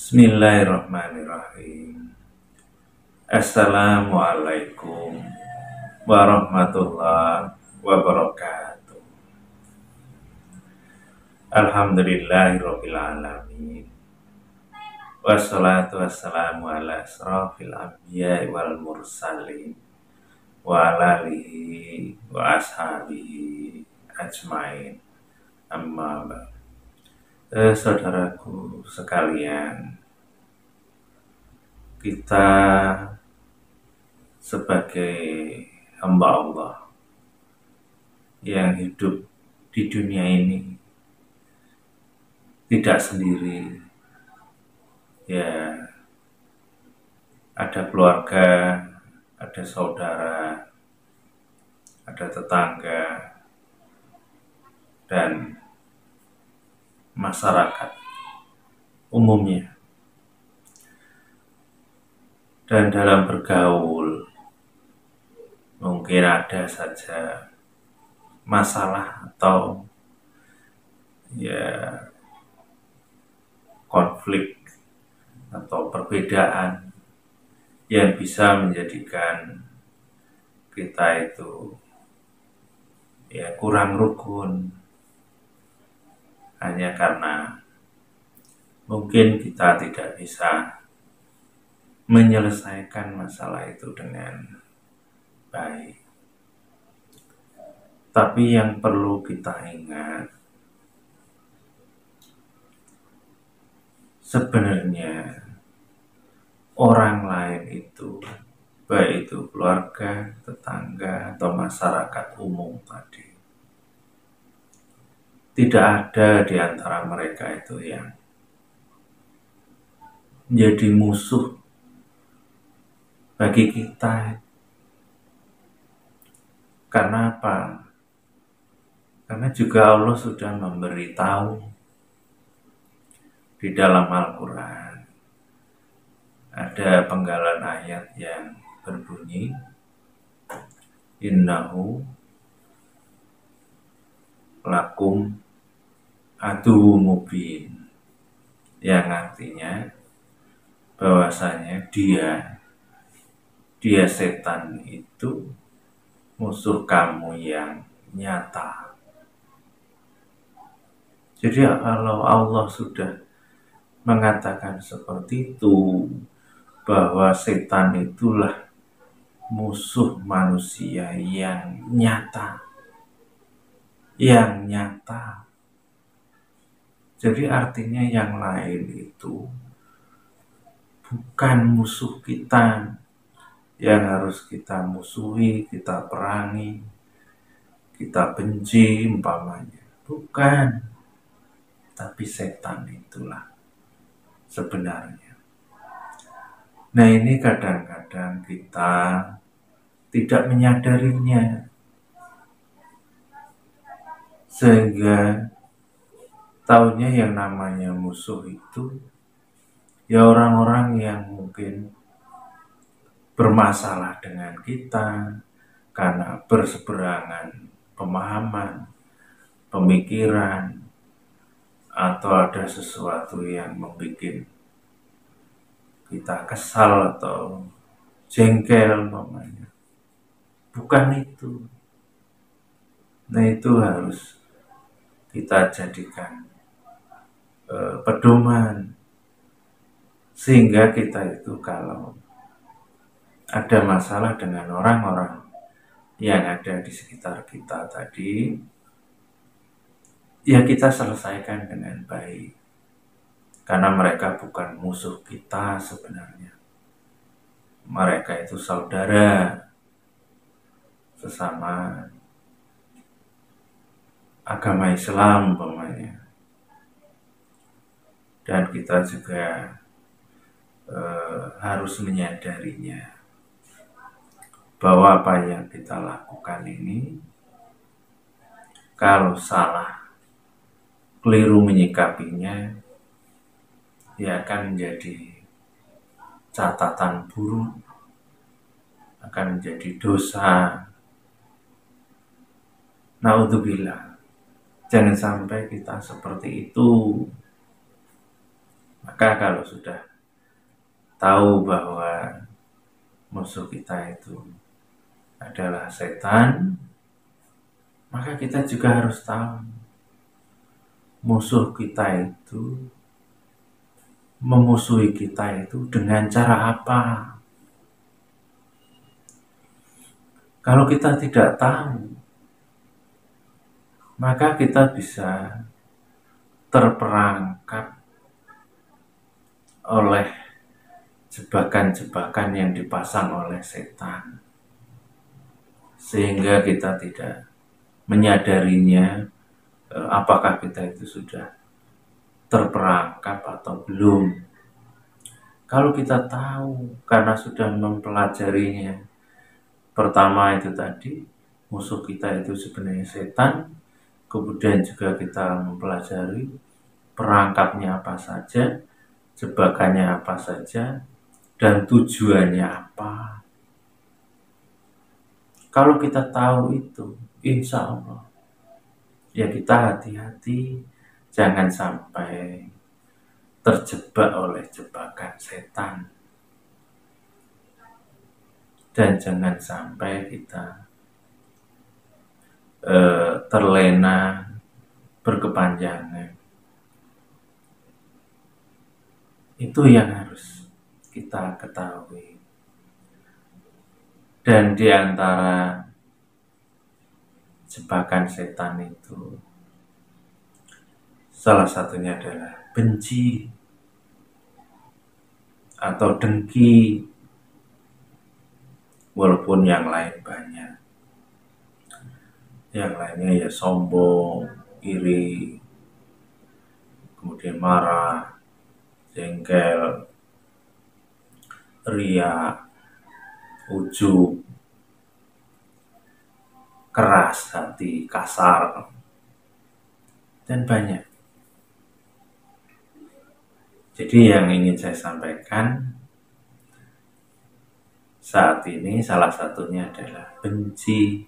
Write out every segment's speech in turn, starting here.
Bismillahirrahmanirrahim. Assalamualaikum warahmatullahi wabarakatuh. Alhamdulillahirabbil alamin. Wassalatu wassalamu ala asrofil anbiya'i wal mursalin wa ala alihi wa ashabihi ajmain. Amma ba'du. Saudaraku sekalian, kita sebagai hamba Allah yang hidup di dunia ini tidak sendiri. Ya, ada keluarga, ada saudara, ada tetangga, dan masyarakat umumnya. Dan dalam bergaul mungkin ada saja masalah atau konflik atau perbedaan yang bisa menjadikan kita itu kurang rukun, hanya karena mungkin kita tidak bisa menyelesaikan masalah itu dengan baik. Tapi yang perlu kita ingat, sebenarnya orang lain itu, baik itu keluarga, tetangga, atau masyarakat umum tadi, tidak ada di antara mereka itu yang menjadi musuh bagi kita. Karena apa? Karena juga Allah sudah memberitahu di dalam Al-Quran. Ada penggalan ayat yang berbunyi, innahu lakum adu mubin, yang artinya bahwasanya dia setan itu musuh kamu yang nyata. Jadi kalau Allah sudah mengatakan seperti itu, bahwa setan itulah musuh manusia yang nyata, jadi artinya yang lain itu bukan musuh kita yang harus kita musuhi, kita perangi, kita benci umpamanya. Bukan. Tapi setan itulah sebenarnya. Nah, ini kadang-kadang kita tidak menyadarinya, sehingga taunya yang namanya musuh itu orang-orang yang mungkin bermasalah dengan kita karena berseberangan pemahaman, pemikiran, atau ada sesuatu yang membuat kita kesal atau jengkel namanya. Bukan itu. Nah, itu harus kita jadikan pedoman, sehingga kita itu kalau ada masalah dengan orang-orang yang ada di sekitar kita tadi, kita selesaikan dengan baik. Karena mereka bukan musuh kita sebenarnya. Mereka itu saudara sesama agama Islam umpamanya. Dan kita juga harus menyadarinya bahwa apa yang kita lakukan ini, kalau salah, keliru menyikapinya, akan menjadi catatan buruk, akan menjadi dosa. Naudzubillah, jangan sampai kita seperti itu. Maka kalau sudah tahu bahwa musuh kita itu adalah setan, maka kita juga harus tahu musuh kita itu memusuhi kita itu dengan cara apa. Kalau kita tidak tahu, maka kita bisa terperangkap oleh jebakan-jebakan yang dipasang oleh setan, sehingga kita tidak menyadarinya apakah kita itu sudah terperangkap atau belum. Kalau kita tahu karena sudah mempelajarinya, pertama itu tadi musuh kita itu sebenarnya setan, kemudian juga kita mempelajari perangkapnya apa saja, jebakannya apa saja, dan tujuannya apa. Kalau kita tahu itu, insya Allah, ya kita hati-hati, jangan sampai terjebak oleh jebakan setan. Dan jangan sampai kita terlena berkepanjangan. Itu yang harus kita ketahui. Dan di antara jebakan setan itu, salah satunya adalah benci atau dengki, walaupun yang lain banyak. Yang lainnya ya sombong, iri, kemudian marah, jengkel, ria, ujub, keras hati, kasar, dan banyak. Jadi yang ingin saya sampaikan saat ini salah satunya adalah benci.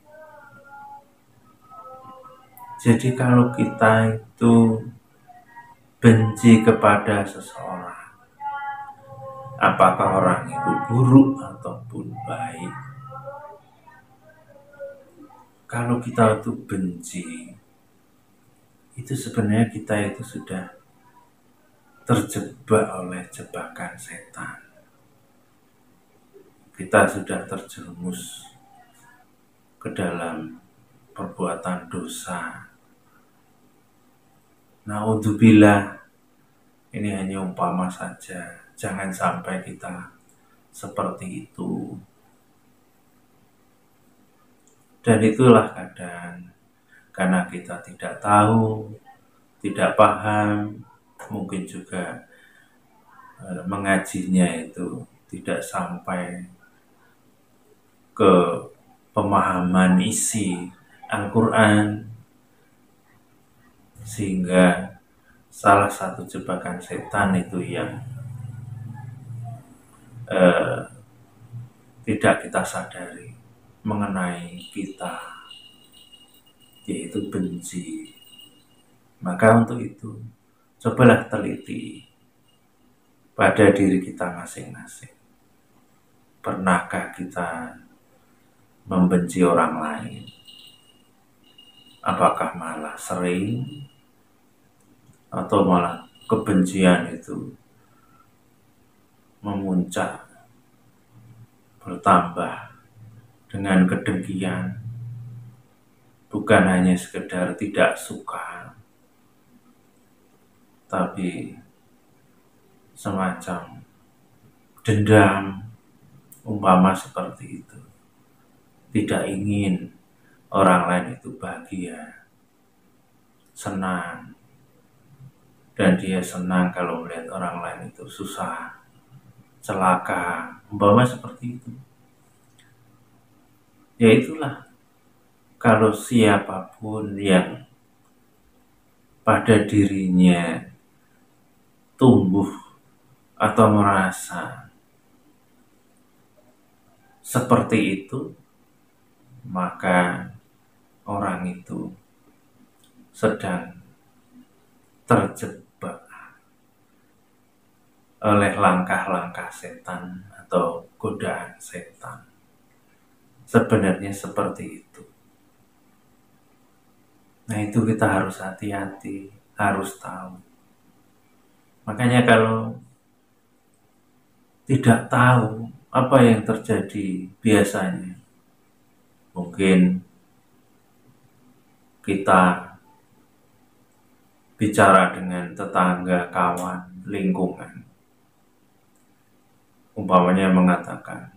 Jadi kalau kita itu benci kepada seseorang, apakah orang itu buruk ataupun baik, kalau kita itu benci, itu sebenarnya kita itu sudah terjebak oleh jebakan setan. Kita sudah terjerumus ke dalam perbuatan dosa. Naudzubillah, ini hanya umpama saja. Jangan sampai kita seperti itu. Dan itulah kadang, karena kita tidak tahu, tidak paham, mungkin juga mengajinya itu tidak sampai ke pemahaman isi Al-Quran, sehingga salah satu jebakan setan itu yang tidak kita sadari mengenai kita, yaitu benci. Maka untuk itu, cobalah teliti pada diri kita masing-masing. Pernahkah kita membenci orang lain? Apakah malah sering, atau malah kebencian itu memuncak, bertambah dengan kedengkian, bukan hanya sekedar tidak suka, tapi semacam dendam, umpama seperti itu. Tidak ingin orang lain itu bahagia, senang, dan dia senang kalau melihat orang lain itu susah, celaka, umpama seperti itu. Ya itulah, kalau siapapun yang pada dirinya tumbuh atau merasa seperti itu, maka orang itu sedang terjebak oleh langkah-langkah setan atau godaan setan. Sebenarnya seperti itu. Nah, itu kita harus hati-hati, harus tahu. Makanya kalau tidak tahu apa yang terjadi biasanya, mungkin kita bicara dengan tetangga, kawan, lingkungan, umpamanya mengatakan,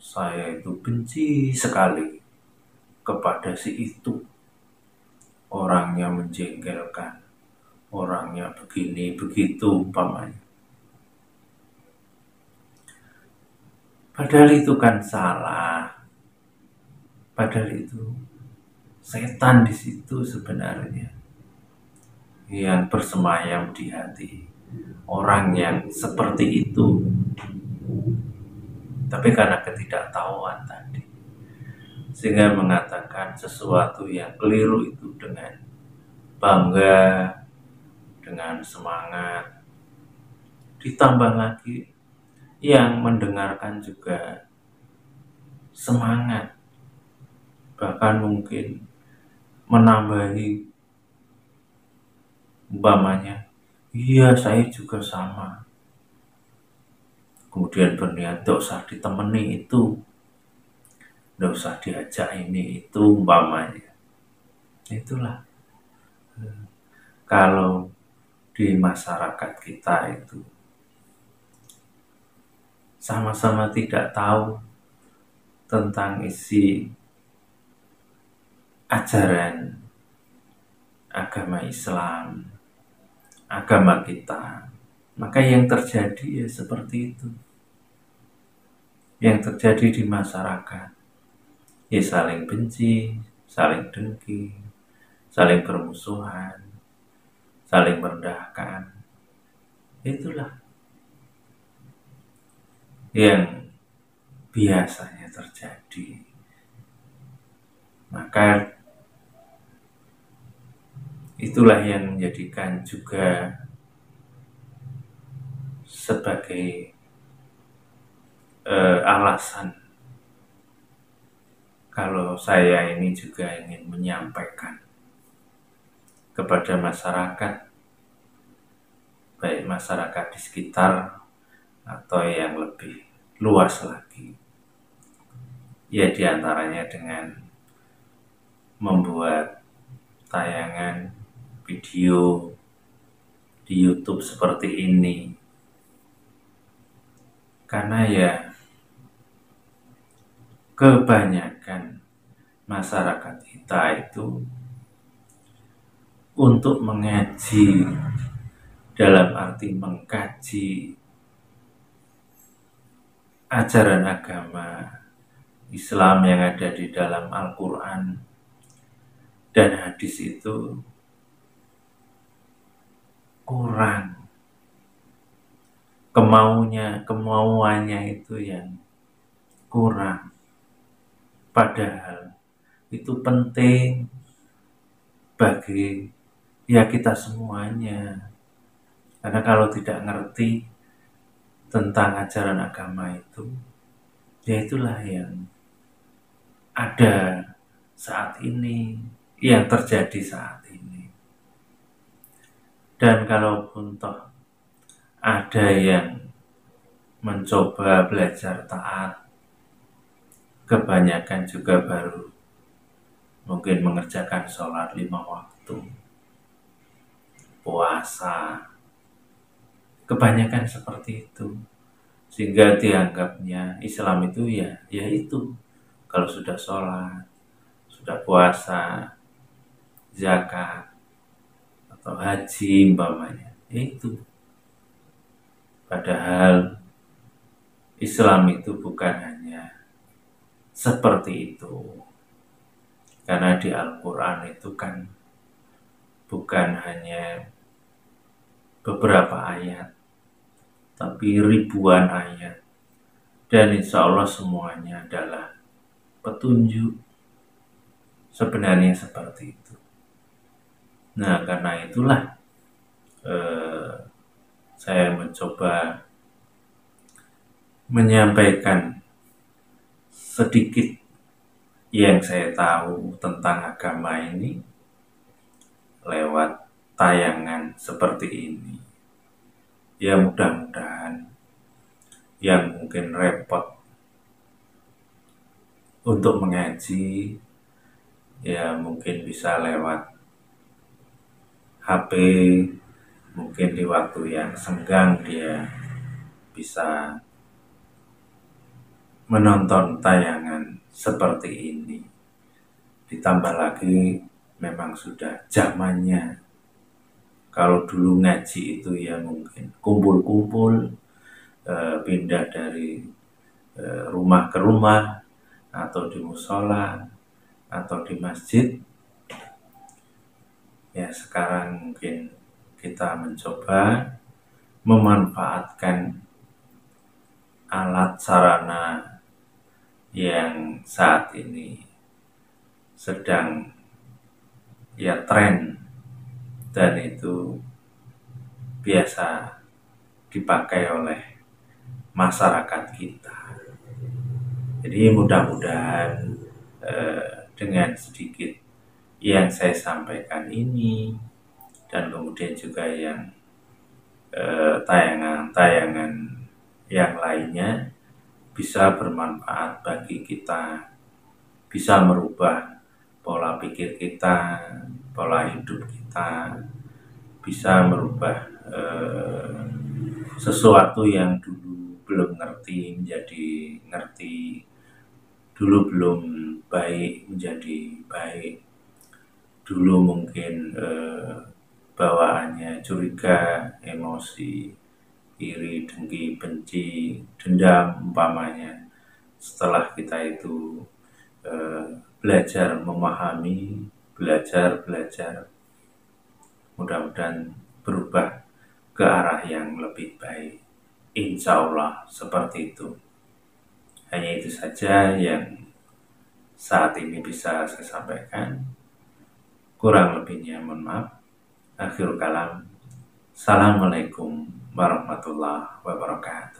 saya itu benci sekali kepada si itu, orangnya menjengkelkan, orangnya begini begitu umpamanya. Padahal itu kan salah. Padahal itu setan di situ sebenarnya yang bersemayam di hati orang yang seperti itu. Tapi karena ketidaktahuan tadi, sehingga mengatakan sesuatu yang keliru itu dengan bangga, dengan semangat. Ditambah lagi yang mendengarkan juga semangat, bahkan mungkin menambahi, umpamanya, iya saya juga sama. Kemudian berniat, tidak usah ditemani itu, tidak usah diajak ini itu umpamanya. Itulah kalau di masyarakat kita itu sama-sama tidak tahu tentang isi ajaran agama Islam, agama kita, maka yang terjadi ya seperti itu. Yang terjadi di masyarakat ya saling benci, saling dengki, saling bermusuhan, saling merendahkan. Itulah yang biasanya terjadi. Maka itulah yang menjadikan juga sebagai alasan kalau saya ini juga ingin menyampaikan kepada masyarakat, baik masyarakat di sekitar atau yang lebih luas lagi, ya diantaranya dengan membuat tayangan video di YouTube seperti ini. Karena ya kebanyakan masyarakat kita itu untuk mengaji, dalam arti mengkaji ajaran agama Islam yang ada di dalam Al-Quran dan hadis itu kurang. Kemauannya itu yang kurang. Padahal itu penting bagi ya kita semuanya. Karena kalau tidak ngerti tentang ajaran agama itu, ya itulah yang ada saat ini, yang terjadi saat ini. Dan kalaupun toh ada yang mencoba belajar taat, kebanyakan juga baru mungkin mengerjakan sholat 5 waktu, puasa, kebanyakan seperti itu. Sehingga dianggapnya Islam itu ya itu, kalau sudah sholat, sudah puasa, zakat, atau haji umpamanya, itu. Padahal Islam itu bukan hanya seperti itu. Karena di Al-Quran itu kan bukan hanya beberapa ayat, tapi ribuan ayat. Dan insya Allah semuanya adalah petunjuk. Sebenarnya seperti itu. Nah, karena itulah saya mencoba menyampaikan sedikit yang saya tahu tentang agama ini lewat tayangan seperti ini. Ya mudah-mudahan yang mungkin repot untuk mengaji, ya mungkin bisa lewat HP, mungkin di waktu yang senggang dia bisa menonton tayangan seperti ini. Ditambah lagi memang sudah zamannya. Kalau dulu ngaji itu ya mungkin kumpul-kumpul, pindah dari rumah ke rumah, atau di musola, atau di masjid. Ya sekarang mungkin kita mencoba memanfaatkan alat sarana yang saat ini sedang ya tren dan itu biasa dipakai oleh masyarakat kita. Jadi mudah-mudahan dengan sedikit yang saya sampaikan ini dan kemudian juga yang tayangan-tayangan yang lainnya bisa bermanfaat bagi kita, bisa merubah pola pikir kita, pola hidup kita, bisa merubah sesuatu yang dulu belum ngerti menjadi ngerti, dulu belum baik menjadi baik, dulu mungkin bawaannya curiga, emosi, iri, dengki, benci, dendam umpamanya. Setelah kita itu belajar memahami, belajar, mudah-mudahan berubah ke arah yang lebih baik. Insya Allah seperti itu. Hanya itu saja yang saat ini bisa saya sampaikan. Kurang lebihnya mohon maaf. Akhirul kalam. Assalamualaikum warahmatullahi wabarakatuh.